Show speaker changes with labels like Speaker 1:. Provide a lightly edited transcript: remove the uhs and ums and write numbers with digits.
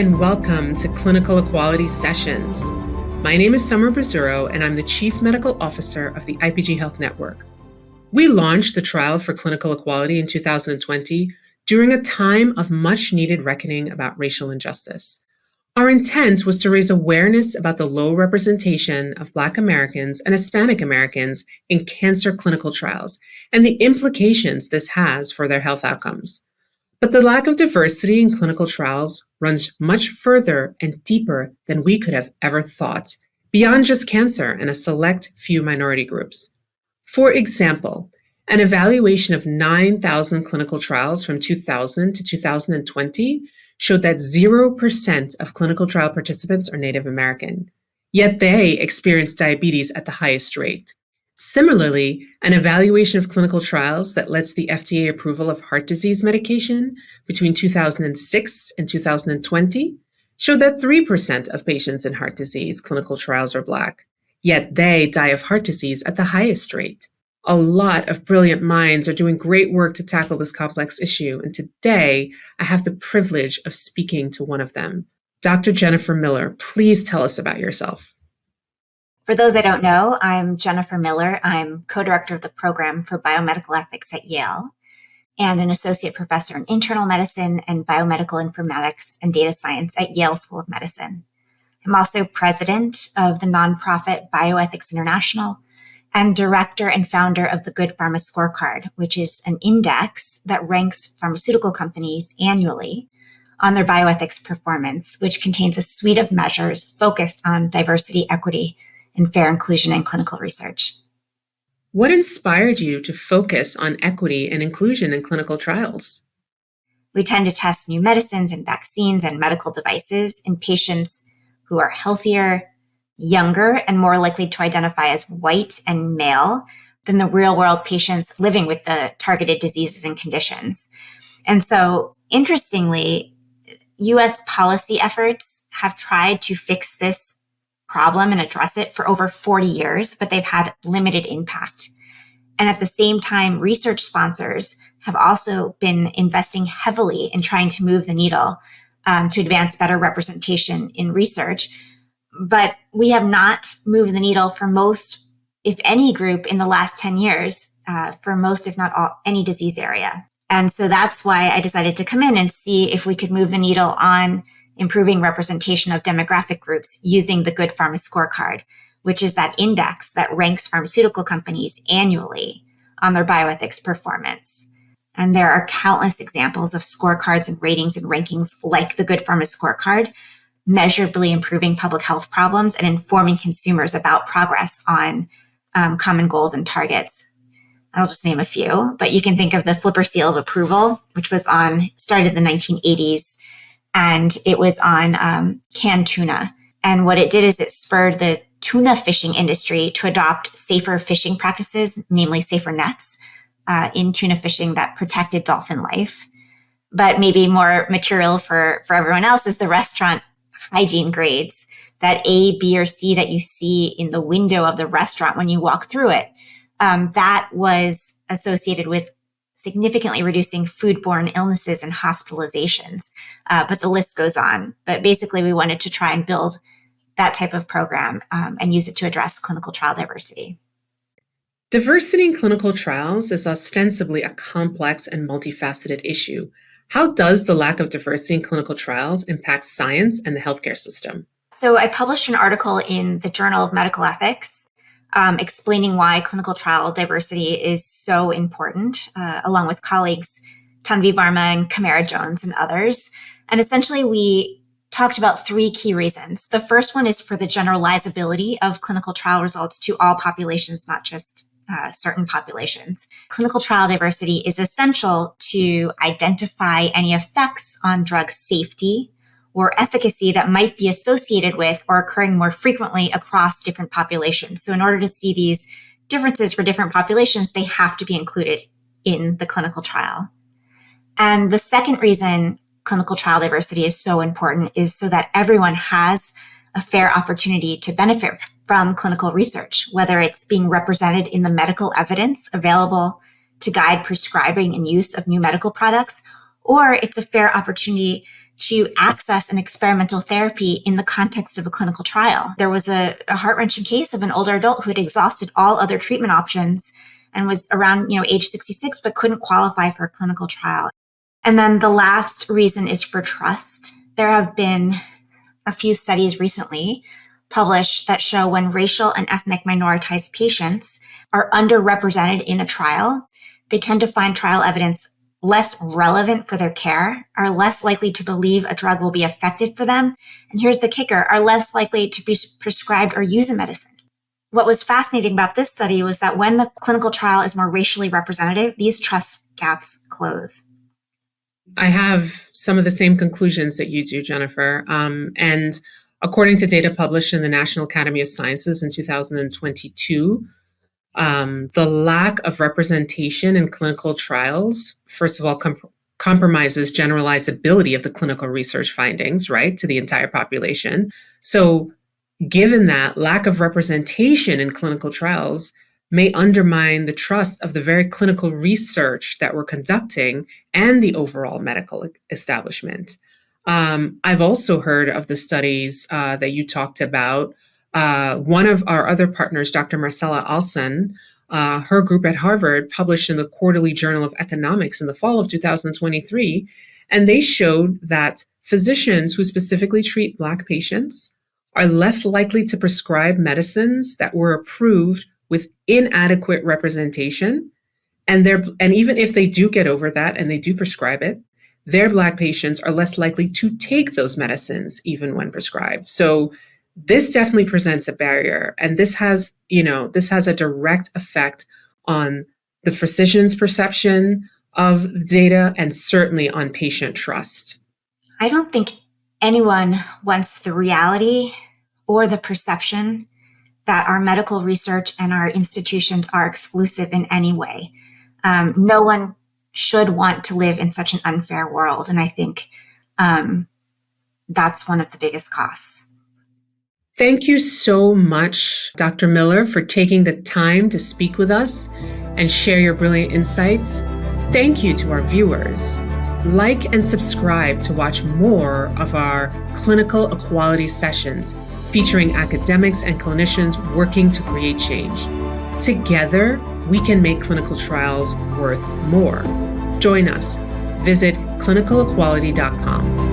Speaker 1: and welcome to Clinical Equality Sessions. My name is Summer Brazzuro, and I'm the Chief Medical Officer of the IPG Health Network. We launched the Trial for Clinical Equality in 2020 during a time of much-needed reckoning about racial injustice. Our intent was to raise awareness about the low representation of Black Americans and Hispanic Americans in cancer clinical trials and the implications this has for their health outcomes. But the lack of diversity in clinical trials runs much further and deeper than we could have ever thought, beyond just cancer and a select few minority groups. For example, an evaluation of 9,000 clinical trials from 2000 to 2020 showed that 0% of clinical trial participants are Native American, yet they experience diabetes at the highest rate. Similarly, an evaluation of clinical trials that led to the FDA approval of heart disease medication between 2006 and 2020 showed that 3% of patients in heart disease clinical trials are Black, yet they die of heart disease at the highest rate. A lot of brilliant minds are doing great work to tackle this complex issue, and today I have the privilege of speaking to one of them. Dr. Jennifer Miller, please tell us about yourself.
Speaker 2: For those that don't know, I'm Jennifer Miller. I'm co-director of the program for biomedical ethics at Yale and an associate professor in internal medicine and biomedical informatics and data science at Yale School of Medicine. I'm also president of the nonprofit Bioethics International and director and founder of the Good Pharma Scorecard, which is an index that ranks pharmaceutical companies annually on their bioethics performance, which contains a suite of measures focused on diversity, equity, and fair inclusion in clinical research.
Speaker 1: What inspired you to focus on equity and inclusion in clinical trials?
Speaker 2: We tend to test new medicines and vaccines and medical devices in patients who are healthier, younger, and more likely to identify as white and male than the real-world patients living with the targeted diseases and conditions. And so, interestingly, U.S. policy efforts have tried to fix this problem and address it for over 40 years, but they've had limited impact. And at the same time, research sponsors have also been investing heavily in trying to move the needle to advance better representation in research. But we have not moved the needle for most, if any, group in the last 10 years, for most, if not all, any disease area. And so that's why I decided to come in and see if we could move the needle on improving representation of demographic groups using the Good Pharma Scorecard, which is that index that ranks pharmaceutical companies annually on their bioethics performance. And there are countless examples of scorecards and ratings and rankings like the Good Pharma Scorecard, measurably improving public health problems and informing consumers about progress on common goals and targets. I'll just name a few, but you can think of the Flipper Seal of Approval, which was started in the 1980s, and it was on canned tuna. And what it did is it spurred the tuna fishing industry to adopt safer fishing practices, namely safer nets in tuna fishing that protected dolphin life. But maybe more material for everyone else is the restaurant hygiene grades, that A, B, or C that you see in the window of the restaurant when you walk through it. That was associated with significantly reducing foodborne illnesses and hospitalizations. But the list goes on. But basically, we wanted to try and build that type of program and use it to address clinical trial diversity.
Speaker 1: Diversity in clinical trials is ostensibly a complex and multifaceted issue. How does the lack of diversity in clinical trials impact science and the healthcare system?
Speaker 2: So I published an article in the Journal of Medical Ethics explaining why clinical trial diversity is so important, along with colleagues Tanvi Varma and Kamara Jones and others. And essentially, we talked about three key reasons. The first one is for the generalizability of clinical trial results to all populations, not just certain populations. Clinical trial diversity is essential to identify any effects on drug safety or efficacy that might be associated with or occurring more frequently across different populations. So in order to see these differences for different populations, they have to be included in the clinical trial. And the second reason clinical trial diversity is so important is so that everyone has a fair opportunity to benefit from clinical research, whether it's being represented in the medical evidence available to guide prescribing and use of new medical products, or it's a fair opportunity to access an experimental therapy in the context of a clinical trial. There was a heart-wrenching case of an older adult who had exhausted all other treatment options and was around, age 66, but couldn't qualify for a clinical trial. And then the last reason is for trust. There have been a few studies recently published that show when racial and ethnic minoritized patients are underrepresented in a trial, they tend to find trial evidence less relevant for their care, are less likely to believe a drug will be effective for them, and here's the kicker, are less likely to be prescribed or use a medicine. What was fascinating about this study was that when the clinical trial is more racially representative, these trust gaps close.
Speaker 1: I have some of the same conclusions that you do, Jennifer. And according to data published in the National Academy of Sciences in 2022, the lack of representation in clinical trials, first of all, compromises generalizability of the clinical research findings, right, to the entire population. So given that lack of representation in clinical trials may undermine the trust of the very clinical research that we're conducting and the overall medical establishment. I've also heard of the studies that you talked about. One of our other partners, Dr. Marcella Alsen, her group at Harvard published in the Quarterly Journal of Economics in the fall of 2023, and they showed that physicians who specifically treat Black patients are less likely to prescribe medicines that were approved with inadequate representation. And even if they do get over that and they do prescribe it, their Black patients are less likely to take those medicines even when prescribed. So this definitely presents a barrier. And this has a direct effect on the physician's perception of the data and certainly on patient trust.
Speaker 2: I don't think anyone wants the reality or the perception that our medical research and our institutions are exclusive in any way. No one should want to live in such an unfair world. And I think that's one of the biggest costs.
Speaker 1: Thank you so much, Dr. Miller, for taking the time to speak with us and share your brilliant insights. Thank you to our viewers. Like and subscribe to watch more of our clinical equality sessions featuring academics and clinicians working to create change. Together, we can make clinical trials worth more. Join us. Visit clinicalequality.com.